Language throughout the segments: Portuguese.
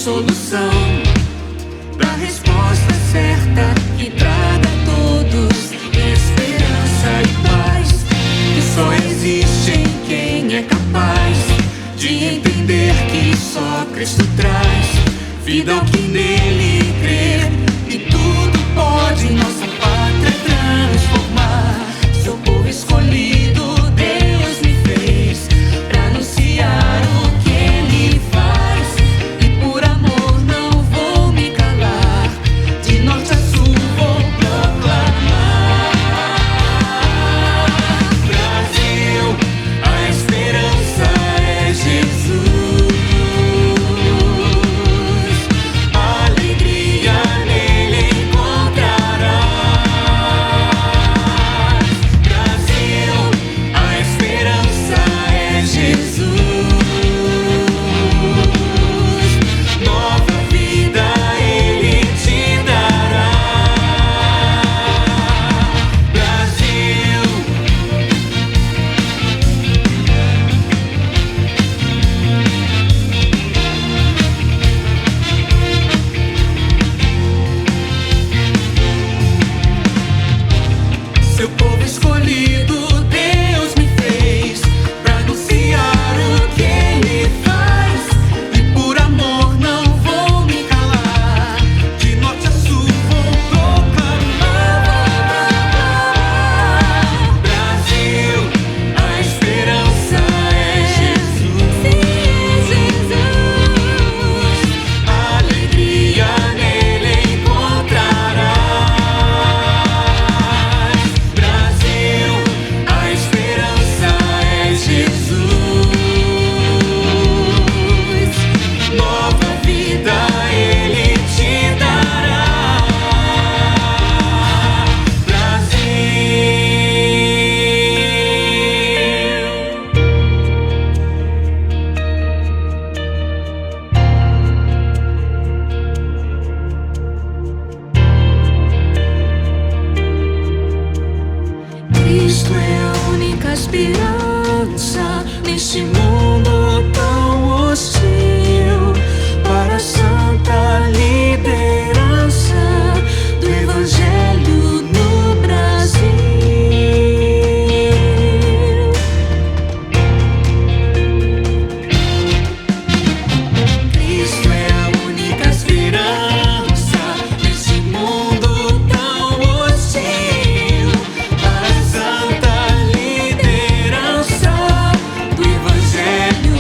solução, pra resposta certa que traga a todos esperança e paz, que só existe em quem é capaz de entender que só Cristo traz vida ao que nele crer, e tudo pode nossa pátria transformar. Seu povo escolhido Deus me fez pra anunciar o que ele faz, e por amor não vou me calar, de norte a sul vou proclamar. Brasil, a esperança é Jesus, alegria nele encontrarás. Brasil, a esperança é Jesus, nova vida ele te dará. Brasil, seu povo escolhido Deus me fez pra anunciar o que ele faz, e por amor não vou me calar, de norte a sul vou proclamar. Brasil, a esperança é Jesus, alegria nele encontrarás. Brasil, a esperança é Jesus, nova vida ele te dará. Cristo é a única esperança neste mundo tão hostil, para a santa liderança do Evangelho no Brasil. Cristo é a única esperança nesse mundo tão hostil, para a santa liderança do Evangelho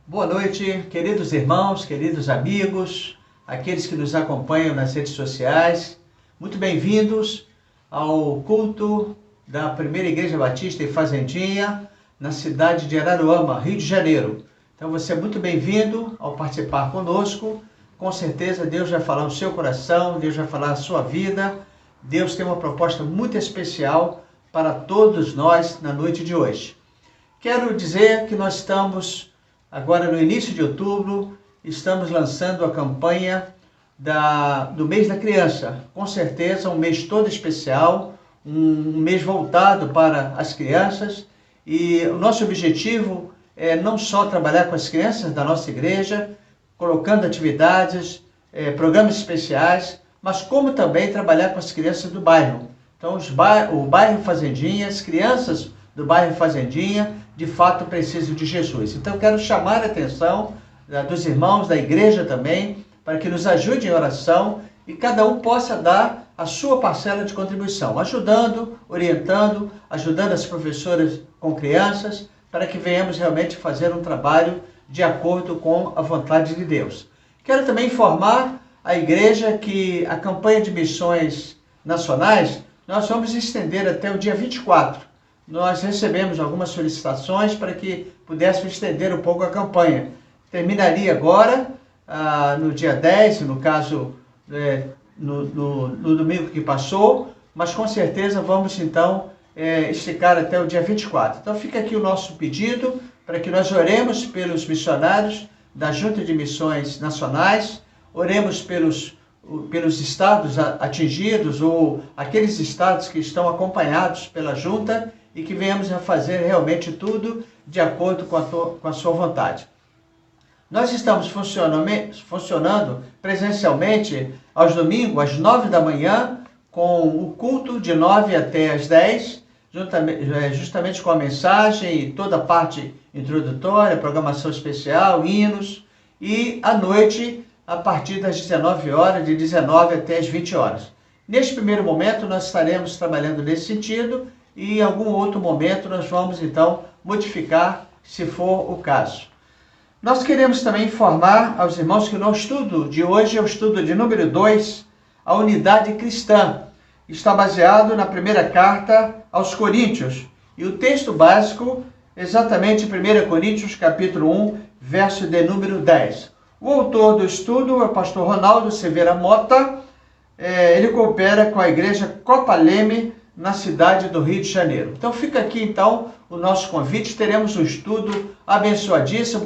Boa noite, queridos irmãos, queridos amigos, aqueles que nos acompanham nas redes sociais. Muito bem-vindos ao culto da Primeira Igreja Batista em Fazendinha, na cidade de Araruama, Rio de Janeiro. Então você é muito bem-vindo ao participar conosco. Com certeza Deus vai falar no seu coração, Deus vai falar na sua vida. Deus tem uma proposta muito especial para todos nós na noite de hoje. Quero dizer que nós estamos agora no início de outubro, estamos lançando a campanha do mês da criança. Com certeza um mês todo especial, um mês voltado para as crianças. E o nosso objetivo é não só trabalhar com as crianças da nossa igreja, colocando atividades, programas especiais, mas como também trabalhar com as crianças do bairro. Então o bairro Fazendinha, as crianças do bairro Fazendinha, de fato precisam de Jesus. Então quero chamar a atenção dos irmãos da igreja também, para que nos ajudem em oração e cada um possa dar a sua parcela de contribuição, ajudando, orientando, ajudando as professoras com crianças, para que venhamos realmente fazer um trabalho de acordo com a vontade de Deus. Quero também informar a igreja que a campanha de missões nacionais, nós vamos estender até o dia 24. Nós recebemos algumas solicitações para que pudéssemos estender um pouco a campanha. Terminaria agora, no dia 10, no caso, no domingo que passou, mas com certeza vamos então esticar até o dia 24. Então fica aqui o nosso pedido para que nós oremos pelos missionários da Junta de Missões Nacionais, oremos pelos estados atingidos ou aqueles estados que estão acompanhados pela Junta, e que venhamos a fazer realmente tudo de acordo com a sua vontade. Nós estamos funcionando presencialmente aos domingos, às 9 da manhã, com o culto de 9 até às 10, justamente com a mensagem e toda a parte introdutória, programação especial, hinos, e à noite, a partir das 19 horas, de 19 até as 20 horas. Neste primeiro momento, nós estaremos trabalhando nesse sentido, e em algum outro momento nós vamos então modificar, se for o caso. Nós queremos também informar aos irmãos que o nosso estudo de hoje é o estudo de número 2, a unidade cristã. Está baseado na primeira carta aos Coríntios. E o texto básico, exatamente 1 Coríntios capítulo 1, verso de número 10. O autor do estudo é o pastor Ronaldo Severa Mota. Ele coopera com a igreja Copa Leme, na cidade do Rio de Janeiro. Então fica aqui então o nosso convite, teremos um estudo abençoadíssimo,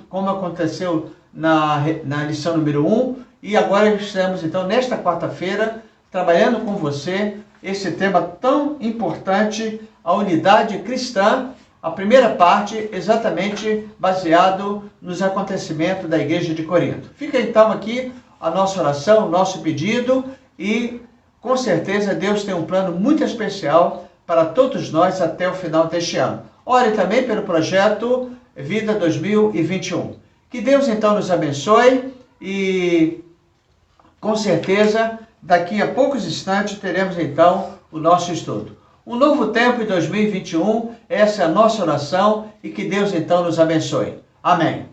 como aconteceu na lição número 1, e agora estamos então nesta quarta-feira, trabalhando com você, esse tema tão importante, a unidade cristã, a primeira parte exatamente baseado nos acontecimentos da igreja de Corinto. Fica então aqui a nossa oração, o nosso pedido, e com certeza Deus tem um plano muito especial para todos nós até o final deste ano. Ore também pelo projeto Vida 2021. Que Deus então nos abençoe e com certeza daqui a poucos instantes teremos então o nosso estudo. Um novo tempo em 2021, essa é a nossa oração e que Deus então nos abençoe. Amém.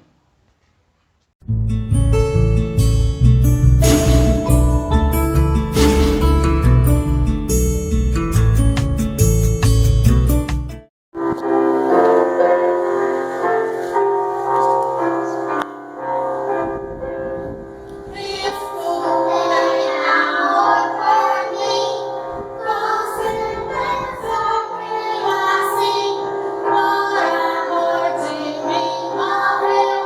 Por amor de mim morreu.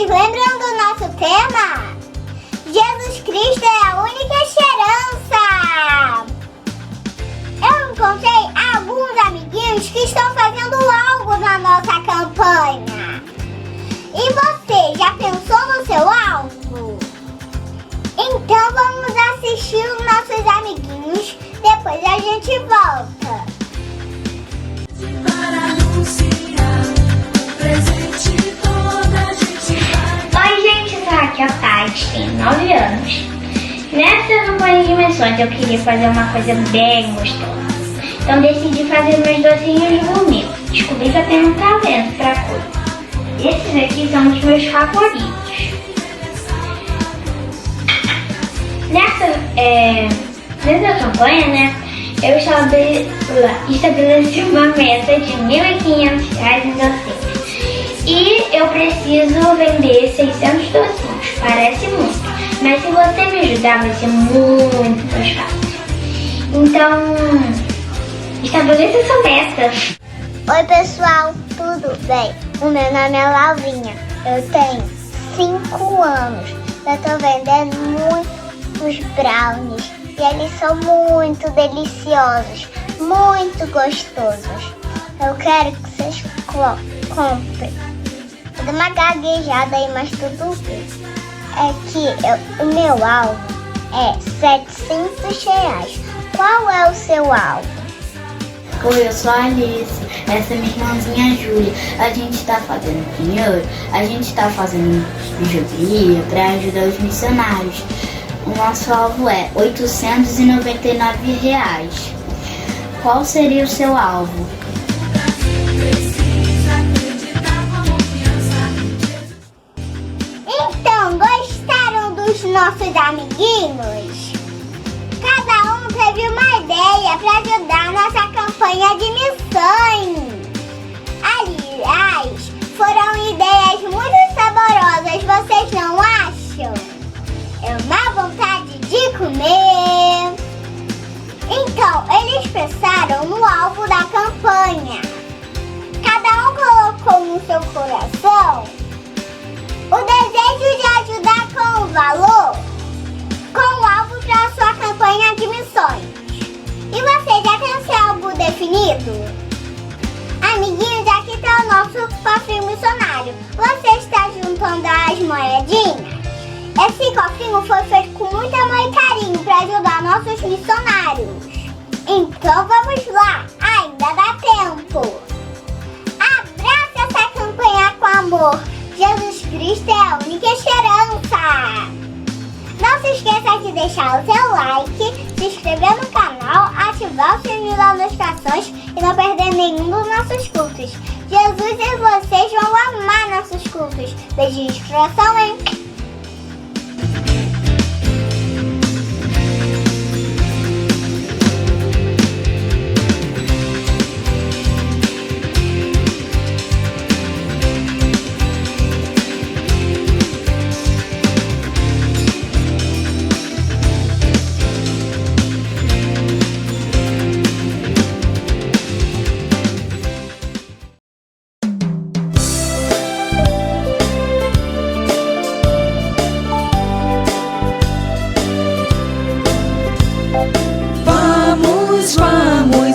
vocês lembram do nosso tema? Jesus Cristo é a única esperança! Eu encontrei alguns amiguinhos que estão fazendo algo na nossa campanha. E você, já pensou no seu alvo? Então vamos assistir os nossos amiguinhos, depois a gente volta. Para anunciar o presente toda a gente vai. Oi gente, eu sou a Raquel Tati, tenho 9 anos. Nessa campanha de missões eu queria fazer uma coisa bem gostosa. Então decidi fazer meus docinhos gourmet. Descobri que eu tenho um talento pra coisa. Esses aqui são os meus favoritos. Nessa campanha, né, eu estabeleci uma meta de R$ 1.500 em docinhos. E eu preciso vender 600 docinhos. Parece muito, mas se você me ajudar vai ser muito mais fácil. Então, estabeleça essa meta. Oi pessoal, tudo bem? O meu nome é Lavinha, eu tenho 5 anos. Eu tô vendendo muitos brownies e eles são muito deliciosos, muito gostosos. Eu quero que vocês comprem. Vou dar uma gaguejada aí, mas tudo bem. É que o meu alvo é R$ 700. Qual é o seu alvo? Oi, eu sou a Alice, essa é minha irmãzinha Júlia. A gente tá fazendo pinhão, a gente tá fazendo bijuteria para ajudar os missionários. O nosso alvo é R$ 899. Qual seria o seu alvo? Então, gostaram dos nossos amiguinhos? Cada um teve uma ideia para ajudar a nossa campanha de missões. Aliás, foram ideias muito saborosas, vocês não acham? É uma vontade de comer. Então, eles pensaram no alvo da campanha. Cada um colocou no seu coração o desejo de ajudar com o valor, com o alvo para a sua campanha de missões. E você já tem o seu alvo definido? Amiguinhos, aqui está o nosso cofrinho missionário. Você está juntando as moedinhas? Esse cofrinho foi feito com muito amor e carinho para ajudar nossos missionários. Então vamos lá, ainda dá tempo. Abraça essa campanha com amor. Jesus Cristo é a única esperança. Não se esqueça de deixar o seu like, se inscrever no canal, ativar o sininho das notificações e não perder nenhum dos nossos cultos. Jesus e vocês vão amar nossos cultos. Beijinhos de coração, hein?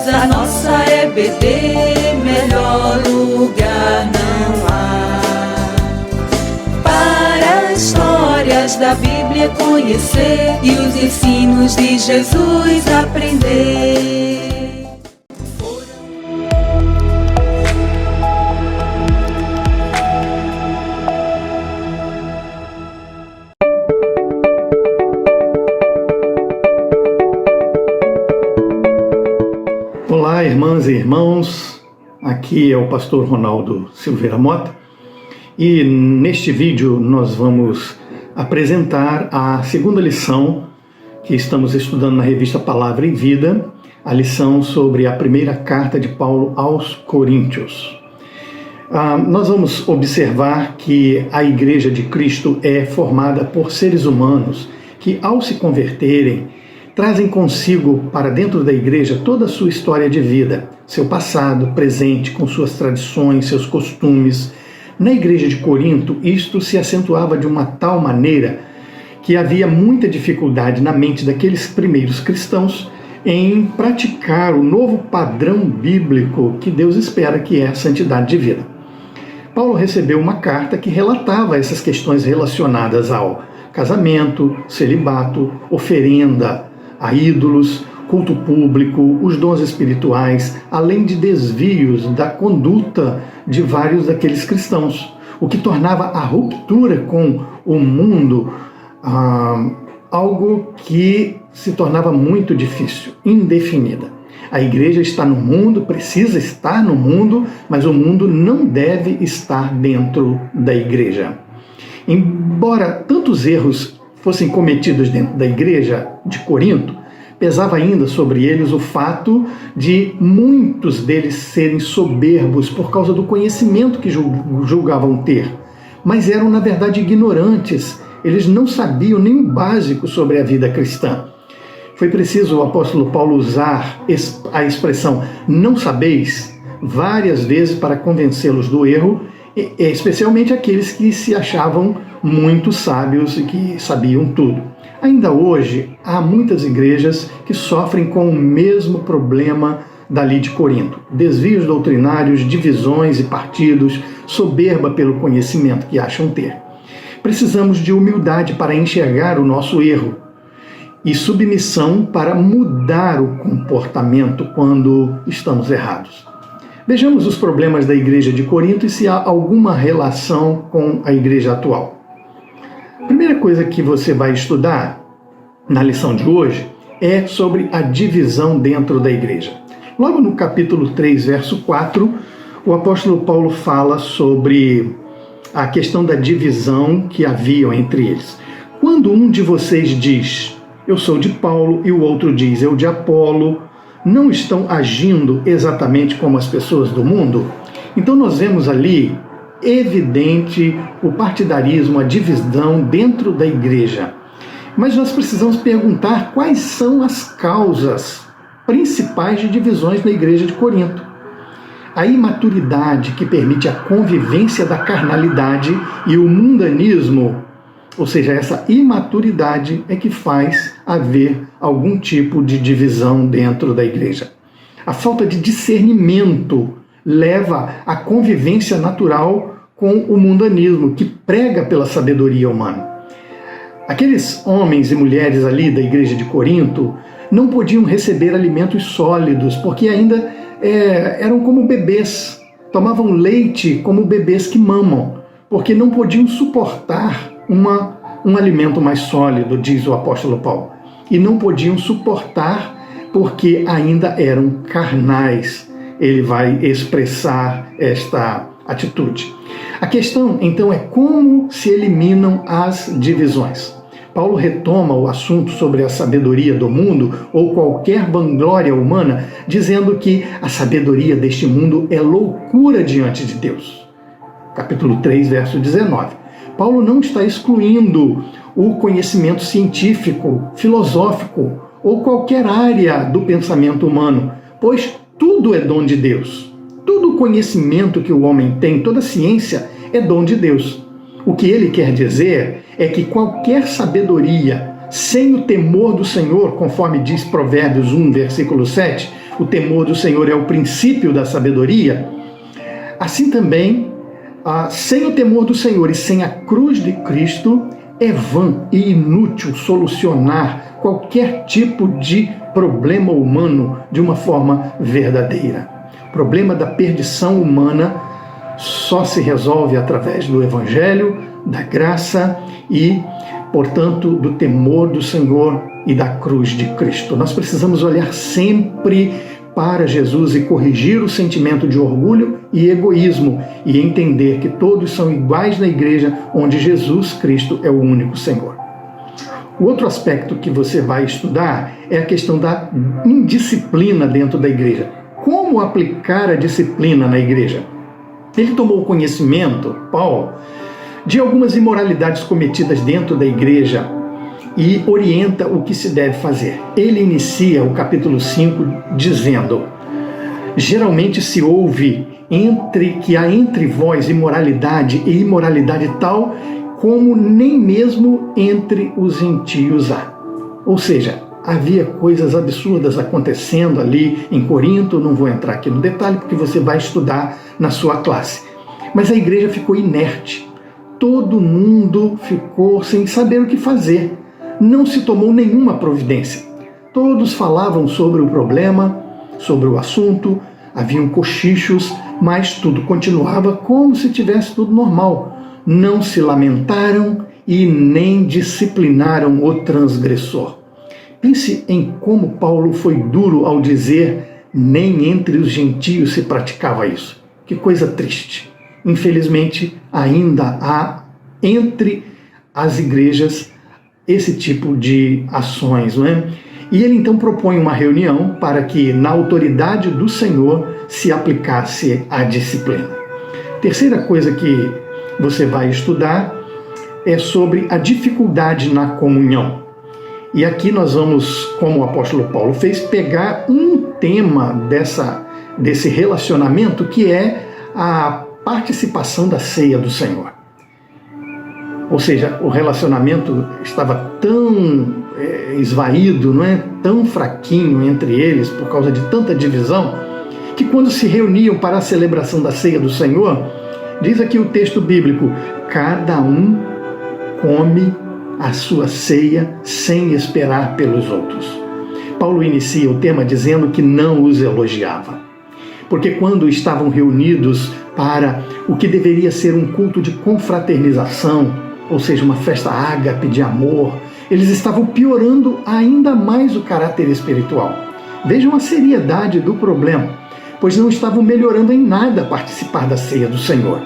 A nossa EBD, melhor lugar não há. Para as histórias da Bíblia conhecer e os ensinos de Jesus aprender. Olá, irmãs e irmãos, aqui é o pastor Ronaldo Silveira Mota e neste vídeo nós vamos apresentar a segunda lição que estamos estudando na revista Palavra e Vida, a lição sobre a primeira carta de Paulo aos Coríntios. Nós vamos observar que a Igreja de Cristo é formada por seres humanos que, ao se converterem, trazem consigo para dentro da igreja toda a sua história de vida, seu passado, presente, com suas tradições, seus costumes, Na igreja de Corinto, isto se acentuava de uma tal maneira que havia muita dificuldade na mente daqueles primeiros cristãos em praticar o novo padrão bíblico que Deus espera, que é a santidade de vida. Paulo recebeu uma carta que relatava essas questões relacionadas ao casamento, celibato, oferenda a ídolos, culto público, os dons espirituais, além de desvios da conduta de vários daqueles cristãos, o que tornava a ruptura com o mundo algo que se tornava muito difícil, indefinida. A igreja está no mundo, precisa estar no mundo, mas o mundo não deve estar dentro da igreja. Embora tantos erros fossem cometidos dentro da igreja de Corinto, pesava ainda sobre eles o fato de muitos deles serem soberbos por causa do conhecimento que julgavam ter, mas eram, na verdade, ignorantes. Eles não sabiam nem o básico sobre a vida cristã. Foi preciso o apóstolo Paulo usar a expressão "não sabeis" várias vezes para convencê-los do erro, especialmente aqueles que se achavam muito sábios e que sabiam tudo. Ainda hoje, há muitas igrejas que sofrem com o mesmo problema dali de Corinto: desvios doutrinários, divisões e partidos, soberba pelo conhecimento que acham ter. Precisamos de humildade para enxergar o nosso erro e submissão para mudar o comportamento quando estamos errados. Vejamos os problemas da igreja de Corinto e se há alguma relação com a igreja atual. A primeira coisa que você vai estudar na lição de hoje é sobre a divisão dentro da igreja. Logo no capítulo 3, verso 4, o apóstolo Paulo fala sobre a questão da divisão que havia entre eles. Quando um de vocês diz, eu sou de Paulo, e o outro diz, eu de Apolo, não estão agindo exatamente como as pessoas do mundo? Então nós vemos ali evidente o partidarismo, a divisão dentro da igreja. Mas nós precisamos perguntar quais são as causas principais de divisões na igreja de Corinto. A imaturidade que permite a convivência da carnalidade e o mundanismo, ou seja, essa imaturidade é que faz haver algum tipo de divisão dentro da igreja. A falta de discernimento leva à convivência natural com o mundanismo, que prega pela sabedoria humana. Aqueles homens e mulheres ali da igreja de Corinto não podiam receber alimentos sólidos, porque ainda eram como bebês, tomavam leite como bebês que mamam, porque não podiam suportar um alimento mais sólido, diz o apóstolo Paulo. E não podiam suportar porque ainda eram carnais. Ele vai expressar esta atitude. A questão, então, é como se eliminam as divisões. Paulo retoma o assunto sobre a sabedoria do mundo ou qualquer vanglória humana, dizendo que a sabedoria deste mundo é loucura diante de Deus. Capítulo 3, verso 19. Paulo não está excluindo o conhecimento científico, filosófico ou qualquer área do pensamento humano, pois tudo é dom de Deus. Todo o conhecimento que o homem tem, toda ciência, é dom de Deus. O que ele quer dizer é que qualquer sabedoria sem o temor do Senhor, conforme diz Provérbios 1, versículo 7, o temor do Senhor é o princípio da sabedoria, assim também, sem o temor do Senhor e sem a cruz de Cristo, é vã e inútil solucionar qualquer tipo de problema humano de uma forma verdadeira. O problema da perdição humana só se resolve através do Evangelho, da graça e, portanto, do temor do Senhor e da cruz de Cristo. Nós precisamos olhar sempre para Jesus e corrigir o sentimento de orgulho e egoísmo e entender que todos são iguais na igreja onde Jesus Cristo é o único Senhor. O outro aspecto que você vai estudar é a questão da indisciplina dentro da igreja. Como aplicar a disciplina na igreja? Ele tomou conhecimento, Paulo, de algumas imoralidades cometidas dentro da igreja e orienta o que se deve fazer. Ele inicia o capítulo 5 dizendo: geralmente se ouve que há entre vós imoralidade e imoralidade tal como nem mesmo entre os gentios há. Ou seja, havia coisas absurdas acontecendo ali em Corinto, não vou entrar aqui no detalhe porque você vai estudar na sua classe. Mas a igreja ficou inerte, todo mundo ficou sem saber o que fazer, não se tomou nenhuma providência. Todos falavam sobre o problema, sobre o assunto, haviam cochichos, mas tudo continuava como se tivesse tudo normal. Não se lamentaram e nem disciplinaram o transgressor. Pense em como Paulo foi duro ao dizer nem entre os gentios se praticava isso. Que coisa triste. Infelizmente, ainda há entre as igrejas esse tipo de ações, não é? E ele então propõe uma reunião para que, na autoridade do Senhor, se aplicasse a disciplina. Terceira coisa que você vai estudar é sobre a dificuldade na comunhão. E aqui nós vamos, como o apóstolo Paulo fez, pegar um tema desse relacionamento que é a participação da ceia do Senhor. Ou seja, o relacionamento estava tão esvaído, não é? Tão fraquinho entre eles por causa de tanta divisão, que quando se reuniam para a celebração da ceia do Senhor, diz aqui o texto bíblico, cada um come a sua ceia sem esperar pelos outros. Paulo inicia o tema dizendo que não os elogiava, porque quando estavam reunidos para o que deveria ser um culto de confraternização, ou seja, uma festa ágape de amor, eles estavam piorando ainda mais o caráter espiritual. Vejam a seriedade do problema, pois não estavam melhorando em nada participar da ceia do Senhor.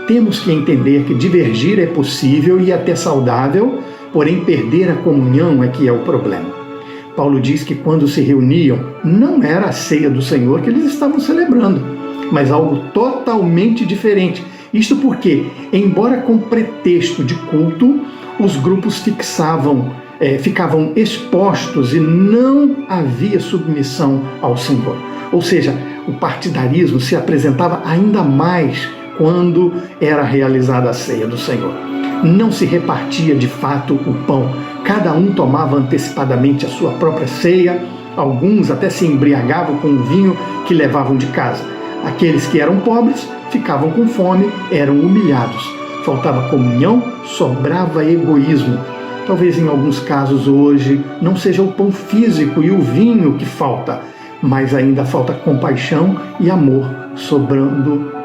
Temos que entender que divergir é possível e até saudável, porém perder a comunhão é que é o problema. Paulo diz que quando se reuniam, não era a ceia do Senhor que eles estavam celebrando, mas algo totalmente diferente. Isto porque, embora com pretexto de culto, os grupos ficavam expostos e não havia submissão ao Senhor. Ou seja, o partidarismo se apresentava ainda mais quando era realizada a ceia do Senhor. Não se repartia de fato o pão, cada um tomava antecipadamente a sua própria ceia, alguns até se embriagavam com o vinho que levavam de casa. Aqueles que eram pobres ficavam com fome, eram humilhados. Faltava comunhão, sobrava egoísmo. Talvez em alguns casos hoje não seja o pão físico e o vinho que falta, mas ainda falta compaixão e amor, sobrando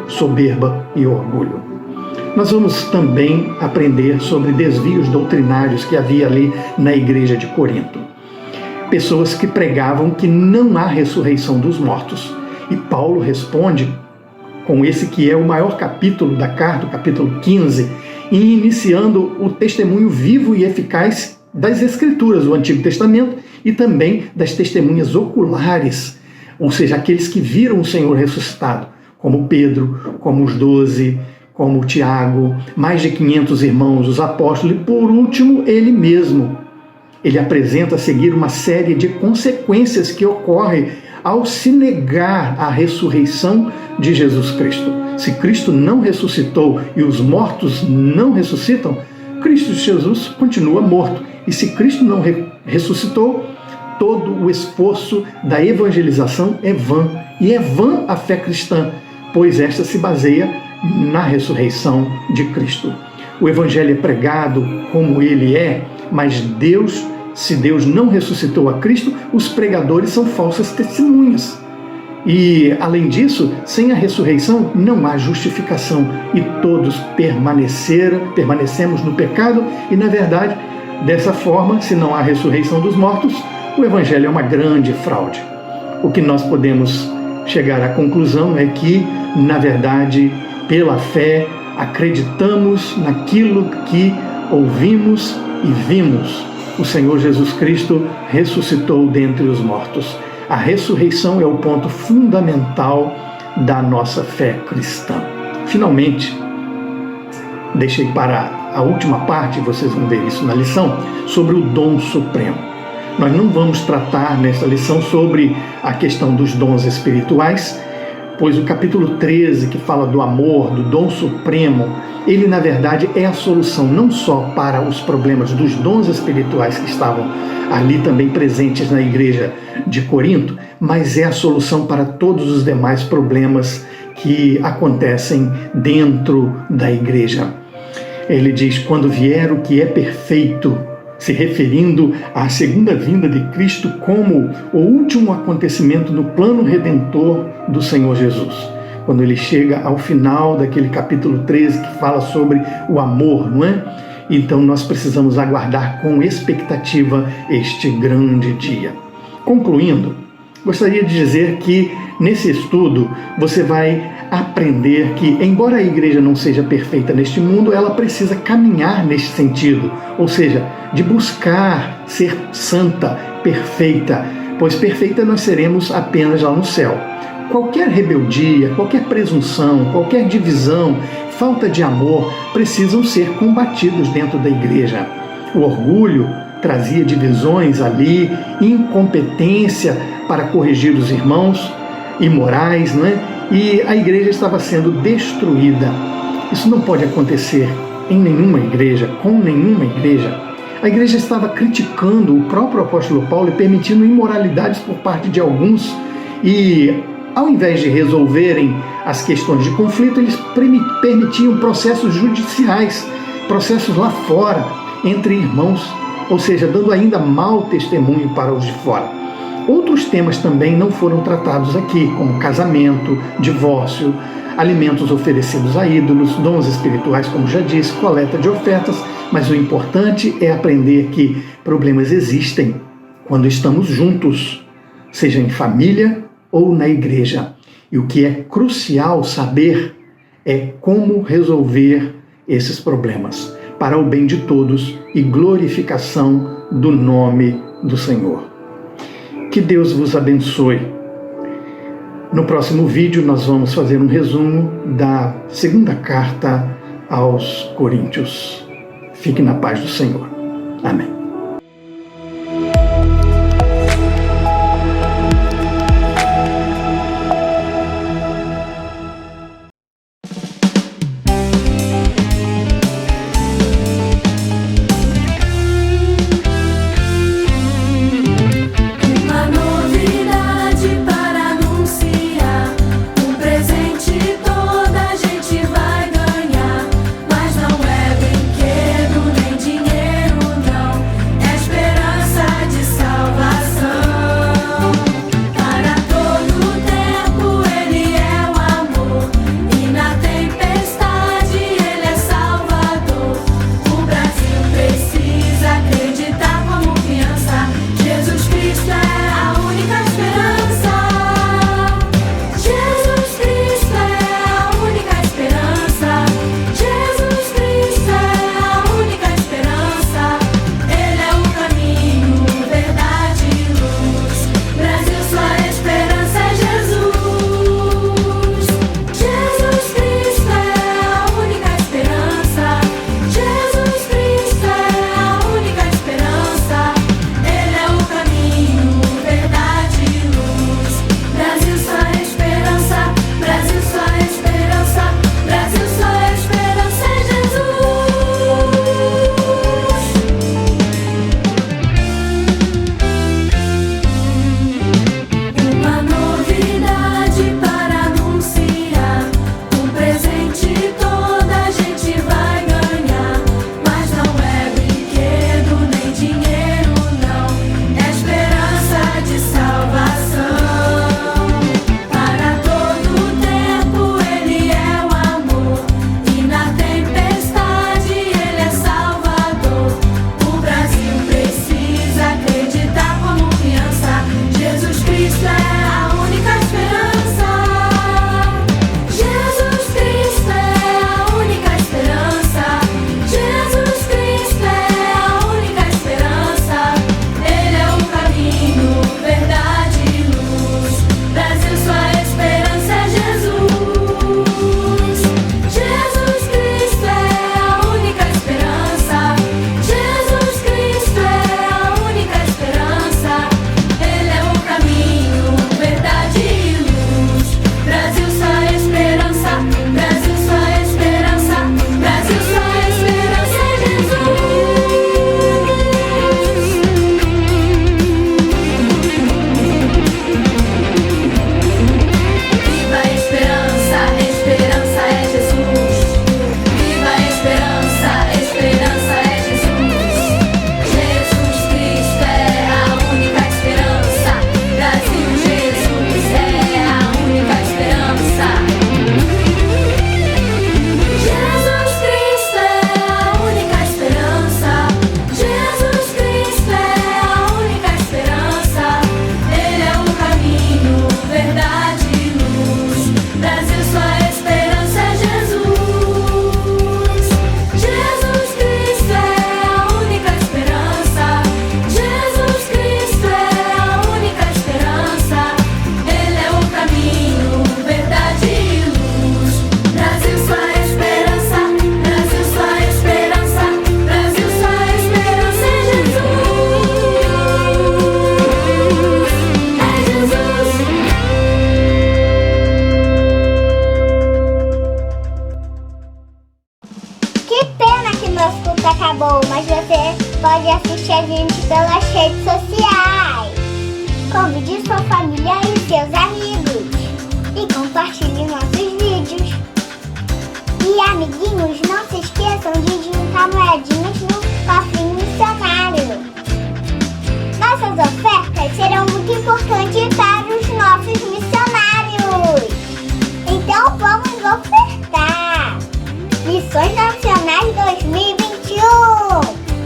soberba e orgulho. Nós vamos também aprender sobre desvios doutrinários que havia ali na igreja de Corinto. Pessoas que pregavam que não há ressurreição dos mortos. E Paulo responde com esse que é o maior capítulo da carta, o capítulo 15, e iniciando o testemunho vivo e eficaz das Escrituras, o Antigo Testamento, e também das testemunhas oculares, ou seja, aqueles que viram o Senhor ressuscitado, como Pedro, como os 12, como Tiago, mais de 500 irmãos, os apóstolos, e por último, ele mesmo. Ele apresenta a seguir uma série de consequências que ocorrem ao se negar a ressurreição de Jesus Cristo. Se Cristo não ressuscitou e os mortos não ressuscitam, Cristo Jesus continua morto. E se Cristo não ressuscitou, todo o esforço da evangelização é vã. E é vã a fé cristã, pois esta se baseia na ressurreição de Cristo. O evangelho é pregado como ele é, mas se Deus não ressuscitou a Cristo, os pregadores são falsas testemunhas. E, além disso, sem a ressurreição não há justificação e todos permanecemos no pecado e, na verdade, dessa forma, se não há ressurreição dos mortos, o evangelho é uma grande fraude. O que nós podemos chegar à conclusão é que, na verdade, pela fé, acreditamos naquilo que ouvimos e vimos. O Senhor Jesus Cristo ressuscitou dentre os mortos. A ressurreição é o ponto fundamental da nossa fé cristã. Finalmente, deixei para a última parte, vocês vão ver isso na lição, sobre o dom supremo. Nós não vamos tratar nessa lição sobre a questão dos dons espirituais, pois o capítulo 13, que fala do amor, do dom supremo, ele na verdade é a solução não só para os problemas dos dons espirituais que estavam ali também presentes na igreja de Corinto, mas é a solução para todos os demais problemas que acontecem dentro da igreja. Ele diz: quando vier o que é perfeito, se referindo à segunda vinda de Cristo como o último acontecimento no plano redentor do Senhor Jesus. Quando ele chega ao final daquele capítulo 13 que fala sobre o amor, não é? Então nós precisamos aguardar com expectativa este grande dia. Concluindo, gostaria de dizer que nesse estudo você vai aprender que, embora a igreja não seja perfeita neste mundo, ela precisa caminhar neste sentido, ou seja, de buscar ser santa, perfeita, pois perfeita nós seremos apenas lá no céu. Qualquer rebeldia, qualquer presunção, qualquer divisão, falta de amor precisam ser combatidos dentro da igreja. O orgulho trazia divisões ali, incompetência para corrigir os irmãos, imorais, não é? E a igreja estava sendo destruída. Isso não pode acontecer em nenhuma igreja, com nenhuma igreja. A igreja estava criticando o próprio apóstolo Paulo e permitindo imoralidades por parte de alguns, e ao invés de resolverem as questões de conflito, eles permitiam processos judiciais, processos lá fora, entre irmãos, ou seja, dando ainda mau testemunho para os de fora. Outros temas também não foram tratados aqui, como casamento, divórcio, alimentos oferecidos a ídolos, dons espirituais, como já disse, coleta de ofertas, mas o importante é aprender que problemas existem quando estamos juntos, seja em família ou na igreja. E o que é crucial saber é como resolver esses problemas, para o bem de todos e glorificação do nome do Senhor. Que Deus vos abençoe. No próximo vídeo nós vamos fazer um resumo da segunda carta aos Coríntios. Fique na paz do Senhor. Amém. nosso culto acabou, mas você pode assistir a gente pelas redes sociais. Convide sua família e seus amigos. E compartilhe nossos vídeos. E amiguinhos, não se esqueçam de juntar moedinhas no cofrinho missionário. Nossas ofertas serão muito importantes para os nossos missionários. Então vamos ofertar. Missões Nacionais 2021.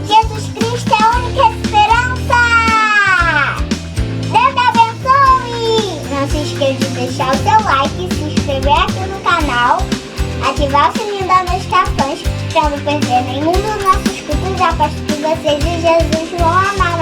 Jesus Cristo é a única esperança. Deus abençoe. Não se esqueça de deixar o seu like, se inscrever aqui no canal, ativar o sininho das notificações para não perder nenhum dos nossos cultos. Aposto que vocês e Jesus vão amar.